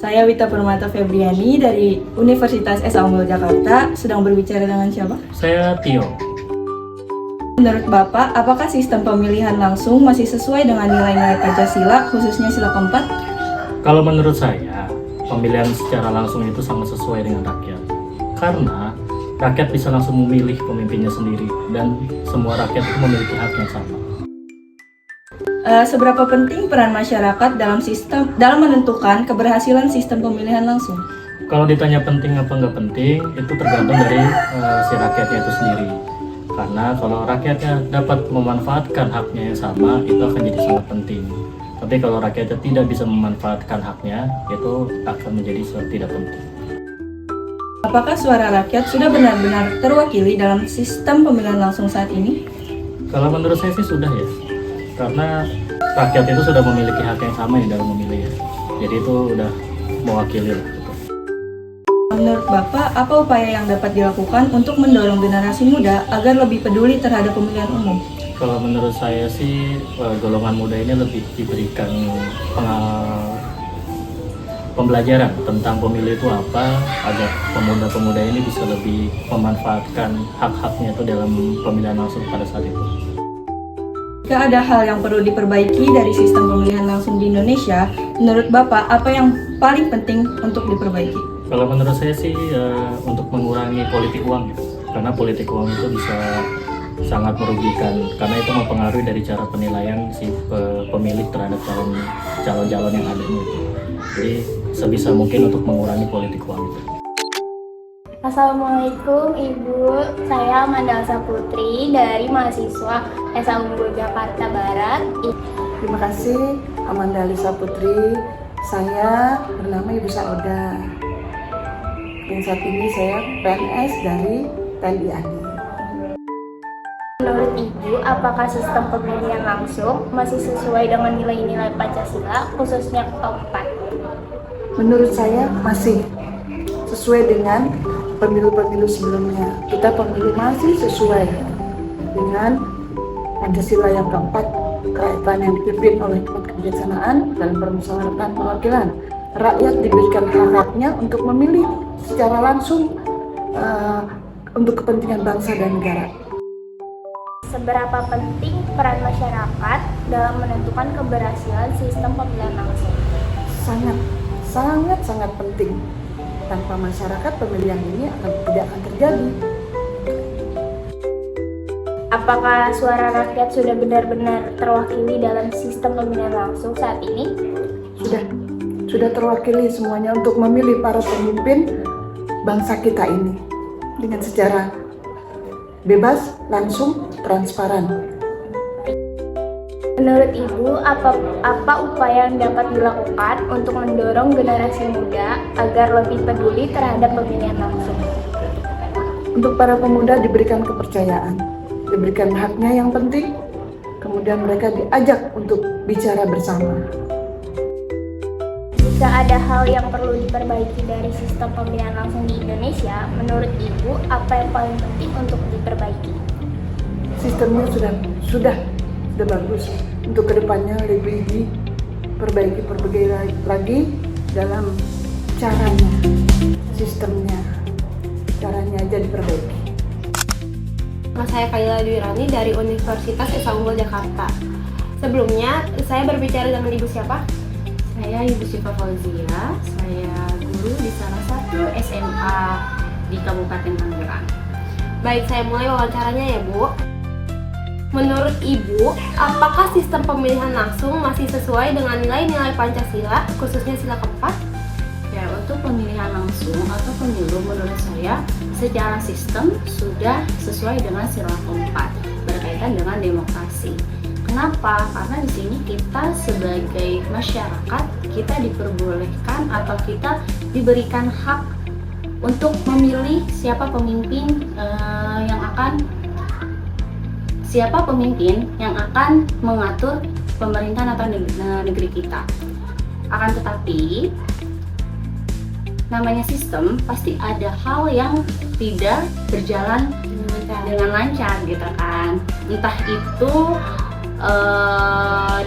Saya Wita Permata Febriani dari Universitas Esa Unggul Jakarta. Sedang berbicara dengan siapa? Saya Tio. Menurut Bapak, apakah sistem pemilihan langsung masih sesuai dengan nilai-nilai Pancasila, khususnya sila keempat? Kalau menurut saya, pemilihan secara langsung itu sangat sesuai dengan rakyat. Karena rakyat bisa langsung memilih pemimpinnya sendiri dan semua rakyat itu memiliki hak yang sama. Seberapa penting peran masyarakat dalam menentukan keberhasilan sistem pemilihan langsung? Kalau ditanya penting apa nggak penting, itu tergantung dari si rakyatnya itu sendiri. Karena kalau rakyatnya dapat memanfaatkan haknya yang sama, itu akan jadi sangat penting. Tapi kalau rakyatnya tidak bisa memanfaatkan haknya, itu akan menjadi tidak penting. Apakah suara rakyat sudah benar-benar terwakili dalam sistem pemilihan langsung saat ini? Kalau menurut saya sih sudah ya. Karena rakyat itu sudah memiliki hak yang sama ya dalam memilih ya. Jadi itu udah mewakili lah. Menurut Bapak, apa upaya yang dapat dilakukan untuk mendorong generasi muda agar lebih peduli terhadap pemilihan umum? Kalau menurut saya sih golongan muda ini lebih diberikan pembelajaran tentang pemilu itu apa agar pemuda-pemuda ini bisa lebih memanfaatkan hak-haknya itu dalam pemilihan langsung pada saat itu. Jika ada hal yang perlu diperbaiki dari sistem pemilihan langsung di Indonesia, menurut Bapak apa yang paling penting untuk diperbaiki? Kalau menurut saya sih untuk mengurangi politik uang ya. Karena politik uang itu bisa sangat merugikan karena itu mempengaruhi dari cara penilaian si pemilih terhadap calon-calon yang ada itu. Jadi sebisa mungkin untuk mengurangi politik uang itu. Assalamualaikum Ibu, saya Amanda Elsa Putri dari mahasiswa Esa Unggul Jakarta Barat. Terima kasih Amanda Elsa Putri. Saya bernama Ibu Sauda. Dan saat ini saya PNS dari TNI AD. Menurut Ibu, apakah sistem pemilihan langsung masih sesuai dengan nilai-nilai Pancasila, khususnya keempat? Menurut saya masih sesuai dengan pemilu-pemilu sebelumnya. Kita pemilu masih sesuai dengan Pancasila yang keempat, kerajaan yang dipimpin oleh kebijaksanaan dalam permusyawaratan perwakilan. Rakyat diberikan hak-haknya untuk memilih secara langsung untuk kepentingan bangsa dan negara. Seberapa penting peran masyarakat dalam menentukan keberhasilan sistem pemilihan langsung? Sangat penting. Tanpa masyarakat, pemilihan ini tidak akan terjadi. Apakah suara rakyat sudah benar-benar terwakili dalam sistem pemilihan langsung saat ini? Sudah terwakili semuanya untuk memilih para pemimpin bangsa kita ini dengan secara bebas, langsung, transparan. Menurut Ibu, apa upaya yang dapat dilakukan untuk mendorong generasi muda agar lebih peduli terhadap pemilihan langsung? Untuk para pemuda diberikan kepercayaan, diberikan haknya yang penting, kemudian mereka diajak untuk bicara bersama. Jika ada hal yang perlu diperbaiki dari sistem pemilihan langsung di Indonesia, menurut Ibu, apa yang paling penting untuk diperbaiki? Sistemnya sudah bagus. Untuk kedepannya lebih diperbaiki lagi dalam caranya, sistemnya, caranya aja diperbaiki. Nama saya Kaila Dwirani dari Universitas Esa Unggul Jakarta. Sebelumnya, saya berbicara dengan Ibu siapa? Saya Ibu Syifa Fauzia, saya guru di salah satu SMA di Kabupaten Tangerang. Baik, saya mulai wawancaranya ya Bu. Menurut Ibu, apakah sistem pemilihan langsung masih sesuai dengan nilai-nilai Pancasila, khususnya sila keempat? Ya, untuk pemilihan langsung atau pemilu menurut saya secara sistem sudah sesuai dengan sila keempat berkaitan dengan demokrasi. Kenapa? Karena di sini kita sebagai masyarakat kita diperbolehkan atau kita diberikan hak untuk memilih siapa pemimpin yang akan mengatur pemerintahan atau negeri kita. Akan tetapi namanya sistem pasti ada hal yang tidak berjalan dengan lancar gitu kan. Entah itu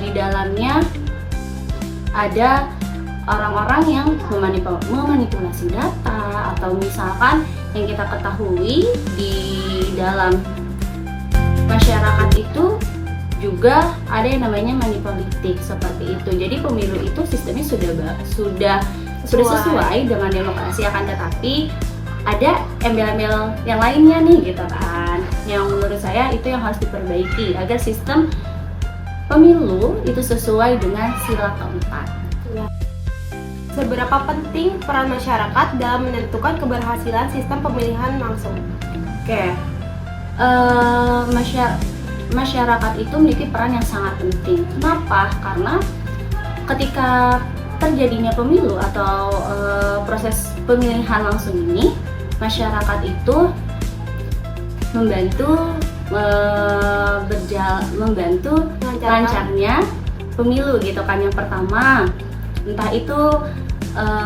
di dalamnya ada orang-orang yang memanipulasi data, atau misalkan yang kita ketahui di dalam masyarakat itu juga ada yang namanya money politik seperti itu. Jadi pemilu itu sistemnya sudah sesuai dengan demokrasi, akan tetapi ada embel-embel yang lainnya nih gitu kan, yang menurut saya itu yang harus diperbaiki agar sistem pemilu itu sesuai dengan sila keempat. Seberapa penting peran masyarakat dalam menentukan keberhasilan sistem pemilihan langsung? Oke, masyarakat itu memiliki peran yang sangat penting. Kenapa? Karena ketika terjadinya pemilu atau proses pemilihan langsung ini, masyarakat itu membantu lancarnya pemilu gitu kan. Yang pertama, entah itu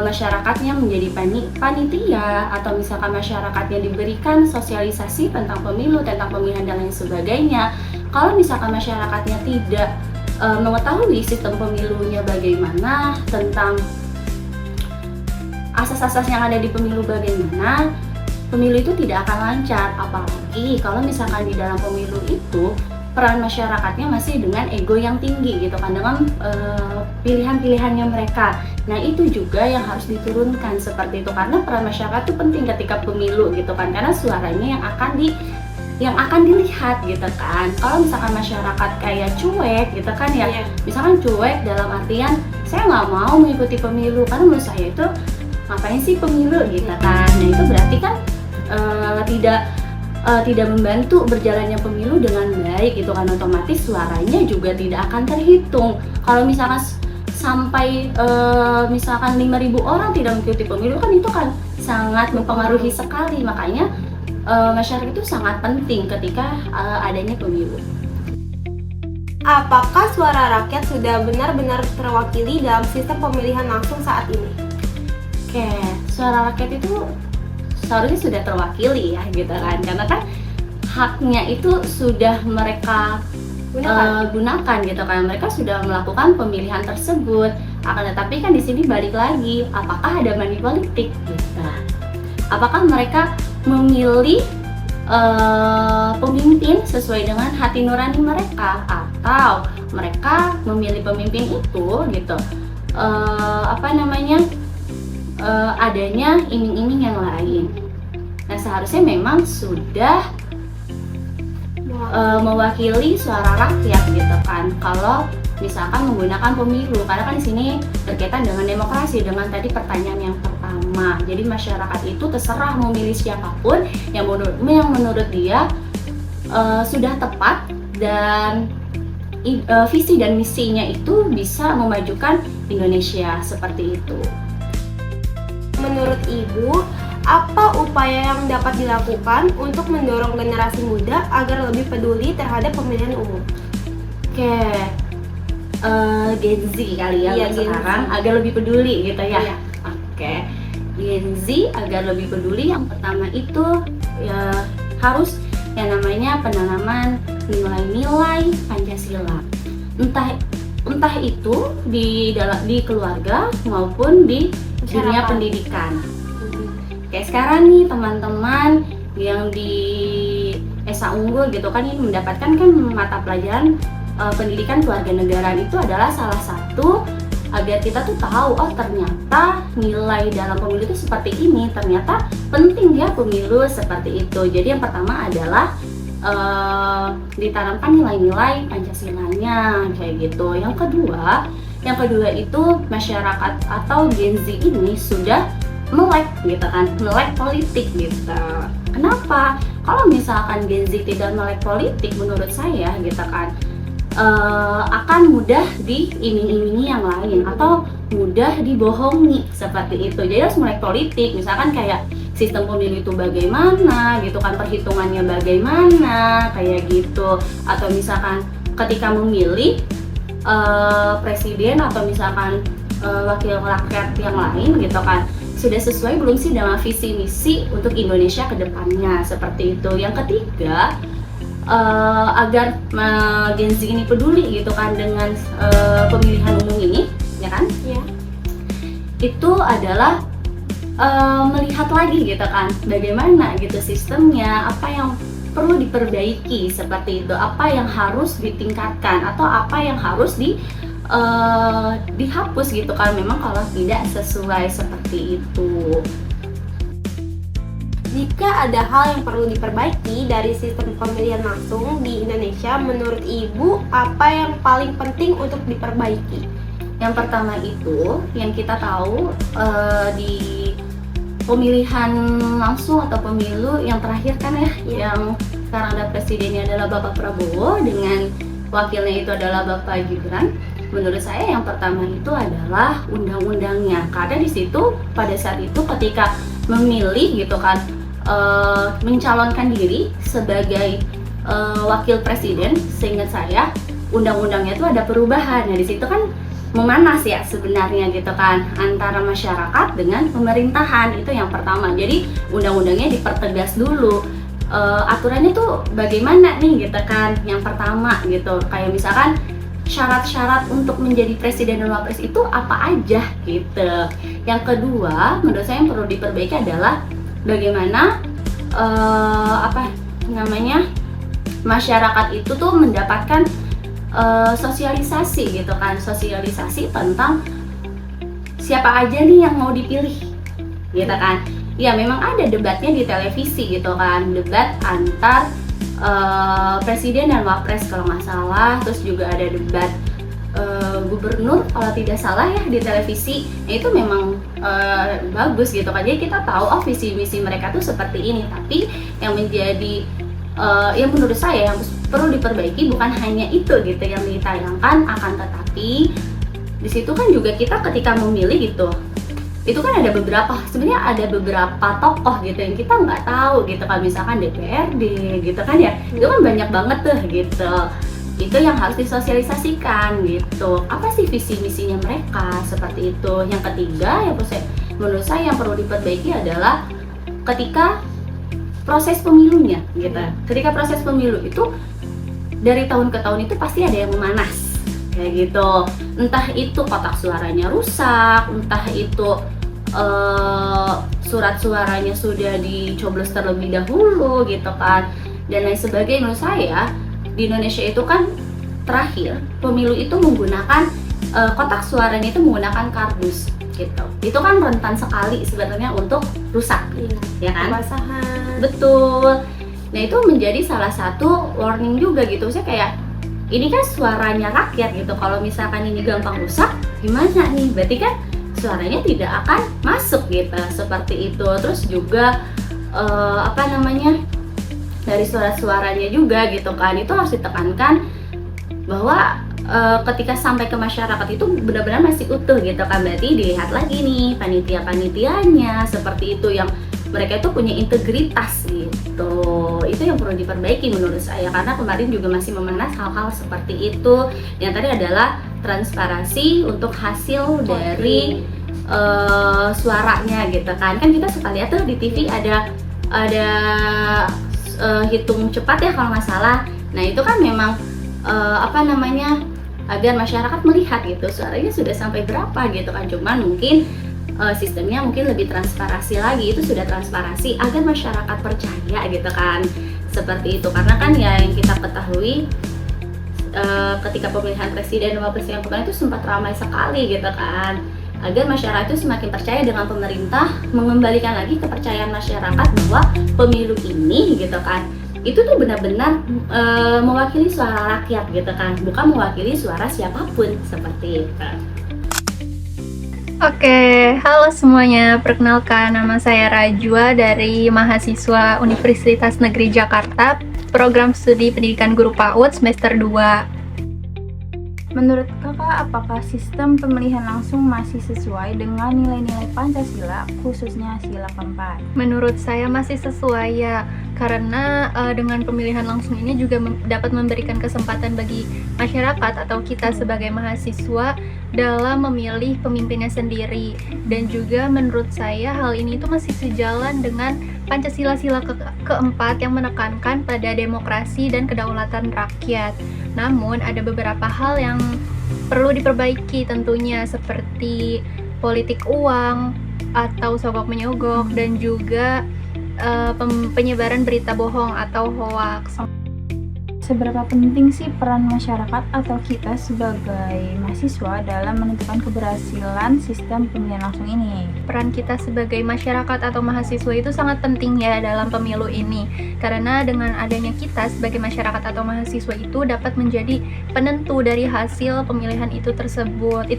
masyarakatnya menjadi panitia, atau misalkan masyarakatnya diberikan sosialisasi tentang pemilu, tentang pemilihan dan lain sebagainya. Kalau misalkan masyarakatnya tidak mengetahui sistem pemilunya bagaimana, tentang asas-asas yang ada di pemilu bagaimana, pemilu itu tidak akan lancar. Apalagi kalau misalkan di dalam pemilu itu peran masyarakatnya masih dengan ego yang tinggi gitu kan, dengan pilihan-pilihannya mereka. Nah itu juga yang harus diturunkan seperti itu, karena peran masyarakat itu penting ketika pemilu gitu kan, karena suaranya yang akan dilihat gitu kan. Kalau misalkan masyarakat kayak cuek gitu kan ya, misalkan cuek dalam artian saya nggak mau mengikuti pemilu karena menurut saya itu ngapain sih pemilu gitu kan. Nah itu berarti kan tidak membantu berjalannya pemilu dengan baik gitu kan, otomatis suaranya juga tidak akan terhitung. Kalau misalkan sampai misalkan 5.000 orang tidak mengikuti pemilu kan, itu kan sangat mempengaruhi sekali. Makanya masyarakat itu sangat penting ketika adanya pemilu. Apakah suara rakyat sudah benar-benar terwakili dalam sistem pemilihan langsung saat ini? Oke, suara rakyat itu seharusnya sudah terwakili ya gitu kan, karena kan haknya itu sudah mereka gunakan gitu kan, mereka sudah melakukan pemilihan tersebut. Akan tetapi kan di sini balik lagi, apakah ada money politik gitu? Apakah mereka memilih pemimpin sesuai dengan hati nurani mereka, atau mereka memilih pemimpin itu gitu adanya iming-iming yang lain. Nah seharusnya memang sudah mewakili suara rakyat gitu kan, kalau misalkan menggunakan pemilu, karena kan di sini berkaitan dengan demokrasi, dengan tadi pertanyaan yang pertama. Jadi masyarakat itu terserah memilih siapapun yang menurut dia sudah tepat dan visi dan misinya itu bisa memajukan Indonesia seperti itu. Menurut Ibu, apa upaya yang dapat dilakukan untuk mendorong generasi muda agar lebih peduli terhadap pemilihan umum? Oke, Gen Z kali ya, sekarang agar lebih peduli gitu ya. Iya. Oke, Gen Z agar lebih peduli, yang pertama itu ya harus yang namanya penanaman nilai-nilai Pancasila. Entah itu di keluarga maupun di dunia pendidikan. Kayak sekarang nih teman-teman yang di SA Unggul gitu kan, ini mendapatkan kan mata pelajaran pendidikan kewarganegaraan. Itu adalah salah satu agar kita tuh tahu, oh ternyata nilai dalam pemilu itu seperti ini, ternyata penting ya pemilu seperti itu. Jadi yang pertama adalah ditanamkan nilai-nilai Pancasilanya kayak gitu. Yang kedua itu masyarakat atau Gen Z ini sudah melek gitu kan, melek politik gitu. Kenapa? Kalau misalkan Gen Z tidak melek politik, menurut saya gitu kan, akan mudah diiming-imingi yang lain atau mudah dibohongi seperti itu. Jadi harus melek politik, misalkan kayak sistem pemilu itu bagaimana gitu kan, perhitungannya bagaimana kayak gitu, atau misalkan ketika memilih presiden atau misalkan wakil rakyat yang lain gitu kan, sudah sesuai belum sih dengan visi misi untuk Indonesia ke depannya seperti itu. Yang ketiga, agar Gen Z ini peduli gitu kan dengan pemilihan umum ini, ya kan? Iya. itu adalah melihat lagi gitu kan, bagaimana gitu sistemnya, apa yang perlu diperbaiki seperti itu, apa yang harus ditingkatkan atau apa yang harus dihapus gitu kan, memang kalau tidak sesuai seperti itu. Jika ada hal yang perlu diperbaiki dari sistem pemilihan langsung di Indonesia, menurut Ibu apa yang paling penting untuk diperbaiki? Yang pertama itu yang kita tahu di pemilihan langsung atau pemilu yang terakhir kan ya, yang sekarang ada presidennya adalah Bapak Prabowo dengan wakilnya itu adalah Bapak Gibran. Menurut saya yang pertama itu adalah undang-undangnya, karena di situ pada saat itu ketika memilih gitu kan, mencalonkan diri sebagai wakil presiden, seingat saya undang-undangnya itu ada perubahan. Nah di situ kan memanas ya sebenarnya gitu kan antara masyarakat dengan pemerintahan, itu yang pertama. Jadi undang-undangnya dipertegas dulu, aturannya tuh bagaimana nih gitu kan, yang pertama gitu, kayak misalkan syarat-syarat untuk menjadi presiden dan wapres itu apa aja gitu. Yang kedua menurut saya yang perlu diperbaiki adalah bagaimana masyarakat itu tuh mendapatkan sosialisasi gitu kan, sosialisasi tentang siapa aja nih yang mau dipilih gitu kan. Ya memang ada debatnya di televisi gitu kan, debat antar presiden dan wapres kalau nggak salah, terus juga ada debat gubernur kalau tidak salah ya di televisi. Nah, itu memang bagus gitu kan, jadi kita tahu oh visi misi mereka tuh seperti ini. Tapi yang menjadi yang menurut saya yang perlu diperbaiki bukan hanya itu gitu yang ditayangkan, akan tetapi di situ kan juga kita ketika memilih gitu, itu kan ada beberapa tokoh gitu yang kita nggak tahu gitu kan, misalkan DPRD gitu kan ya, itu kan banyak banget tuh gitu. Itu yang harus disosialisasikan gitu, apa sih visi misinya mereka seperti itu. Yang ketiga yang menurut saya yang perlu diperbaiki adalah ketika proses pemilunya gitu. Ketika proses pemilu itu dari tahun ke tahun itu pasti ada yang memanas kayak gitu, entah itu kotak suaranya rusak, entah itu surat suaranya sudah dicoblos terlebih dahulu gitu kan, dan lain sebagainya. Menurut saya di Indonesia itu kan terakhir pemilu itu menggunakan kotak suaranya itu menggunakan kardus gitu. Itu kan rentan sekali sebenarnya untuk rusak, ya kan? Kebasahan. Betul. Nah itu menjadi salah satu warning juga gitu. Saya kayak ini kan suaranya rakyat gitu. Kalau misalkan ini gampang rusak, gimana nih? Berarti kan suaranya tidak akan masuk gitu. Seperti itu. Terus juga dari suara-suaranya juga gitu kan, itu harus ditekankan bahwa ketika sampai ke masyarakat itu benar-benar masih utuh gitu kan. Berarti dilihat lagi nih panitia-panitianya seperti itu, yang mereka itu punya integritas gitu. Itu yang perlu diperbaiki menurut saya, karena kemarin juga masih memanas hal-hal seperti itu. Yang tadi adalah transparansi untuk hasil dari suaranya gitu kan. Kan kita suka lihat tuh di TV ada hitung cepat ya kalau nggak salah. Nah itu kan memang agar masyarakat melihat gitu suaranya sudah sampai berapa gitu kan. Cuman mungkin sistemnya mungkin lebih transparansi lagi, itu sudah transparansi agar masyarakat percaya gitu kan, seperti itu. Karena kan ya yang kita ketahui ketika pemilihan presiden dan wakil presiden kemarin itu sempat ramai sekali gitu kan, agar masyarakat itu semakin percaya dengan pemerintah, mengembalikan lagi kepercayaan masyarakat bahwa pemilu ini gitu kan itu tuh benar-benar mewakili suara rakyat gitu kan, bukan mewakili suara siapapun, seperti itu. Oke, halo semuanya. Perkenalkan, nama saya Rajwa dari mahasiswa Universitas Negeri Jakarta, program studi pendidikan guru PAUD semester 2. Menurut kakak, apakah sistem pemilihan langsung masih sesuai dengan nilai-nilai Pancasila, khususnya sila keempat? Menurut saya masih sesuai ya, karena dengan pemilihan langsung ini juga dapat memberikan kesempatan bagi masyarakat atau kita sebagai mahasiswa dalam memilih pemimpinnya sendiri. Dan juga menurut saya hal ini itu masih sejalan dengan Pancasila sila keempat yang menekankan pada demokrasi dan kedaulatan rakyat. Namun ada beberapa hal yang perlu diperbaiki tentunya, seperti politik uang atau sogok menyogok, dan juga penyebaran berita bohong atau hoaks. Seberapa penting sih peran masyarakat atau kita sebagai mahasiswa dalam menentukan keberhasilan sistem pemilihan langsung ini? Peran kita sebagai masyarakat atau mahasiswa itu sangat penting ya dalam pemilu ini, karena dengan adanya kita sebagai masyarakat atau mahasiswa itu dapat menjadi penentu dari hasil pemilihan itu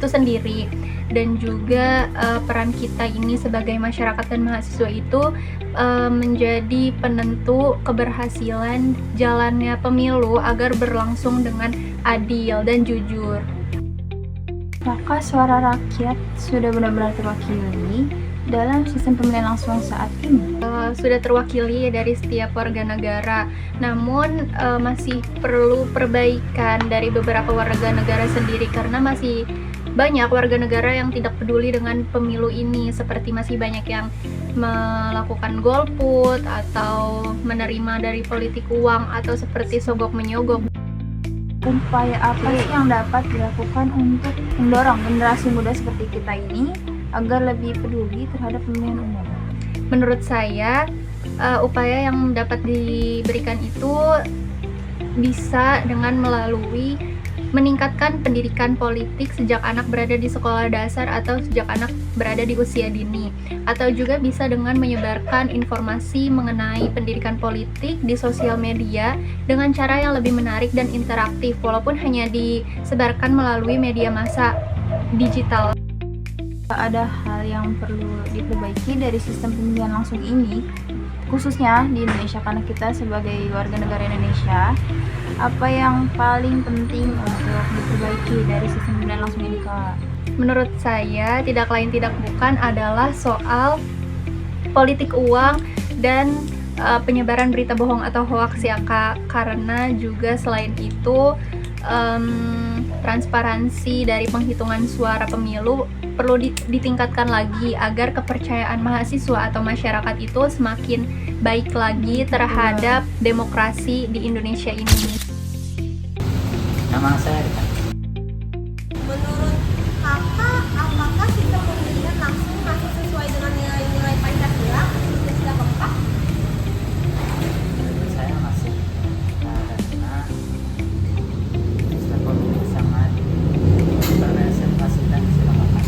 sendiri. Dan juga peran kita ini sebagai masyarakat dan mahasiswa itu menjadi penentu keberhasilan jalannya pemilu agar berlangsung dengan adil dan jujur. Apakah suara rakyat sudah benar-benar terwakili dalam sistem pemilihan langsung saat ini? Sudah terwakili dari setiap warga negara, namun masih perlu perbaikan dari beberapa warga negara sendiri, karena masih banyak warga negara yang tidak peduli dengan pemilu ini, seperti masih banyak yang melakukan golput atau menerima dari politik uang atau seperti sogok menyogok. Upaya apa sih yang dapat dilakukan untuk mendorong generasi muda seperti kita ini agar lebih peduli terhadap pemilihan umum? Menurut saya, upaya yang dapat diberikan itu bisa dengan melalui meningkatkan pendidikan politik sejak anak berada di sekolah dasar atau sejak anak berada di usia dini, atau juga bisa dengan menyebarkan informasi mengenai pendidikan politik di sosial media dengan cara yang lebih menarik dan interaktif, walaupun hanya disebarkan melalui media massa digital. Ada hal yang perlu diperbaiki dari sistem pemilihan langsung ini, khususnya di Indonesia, karena kita sebagai warga negara Indonesia, apa yang paling penting untuk diperbaiki dari sistem pemilihan langsung ini, Kak? Menurut saya, tidak lain tidak bukan adalah soal politik uang dan penyebaran berita bohong atau hoaks ya, Kak. Karena juga selain itu, transparansi dari penghitungan suara pemilu perlu ditingkatkan lagi agar kepercayaan mahasiswa atau masyarakat itu semakin baik lagi terhadap demokrasi di Indonesia ini. Nama saya Rita. Menurut kakak, apakah sistem pemilihan langsung masih sesuai dengan nilai-nilai Pancasila khususnya sila keempat? Menurut saya masih, karena sistem pemilih sangat berrepresentasikan sila keempat.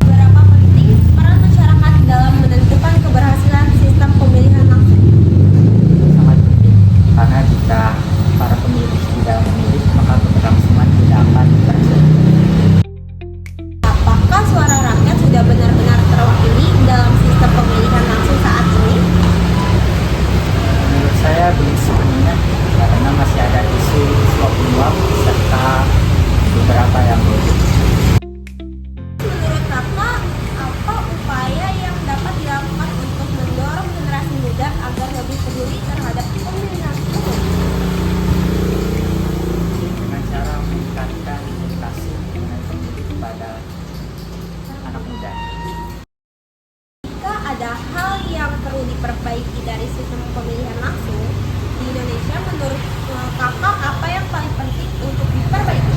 Berapa penting peran masyarakat dalam menentukan keberhasilan sistem pemilihan langsung? Sangat penting, karena jika para pemilih tidak memilih, maka keberlangsungan tidak akan berhasil. Apakah suara rakyat sudah benar-benar terwakili dalam sistem pemilihan langsung saat ini? Menurut saya belum sepenuhnya, karena masih ada isu suap menyuap serta beberapa yang belum. Menurut kakak, apa upaya yang dapat dilakukan untuk mendorong generasi muda agar lebih peduli terhadap pemilihan umum? Dengan cara meningkatkan edukasi mengenai pemilih kepada anak muda. Jika ada hal yang perlu diperbaiki dari sistem pemilihan langsung di Indonesia, menurut kakak apa yang paling penting untuk diperbaiki?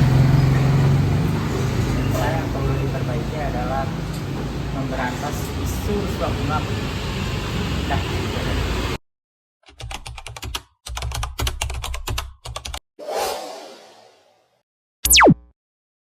Menurut saya yang perlu diperbaiki adalah memberantas isu suap menyuap.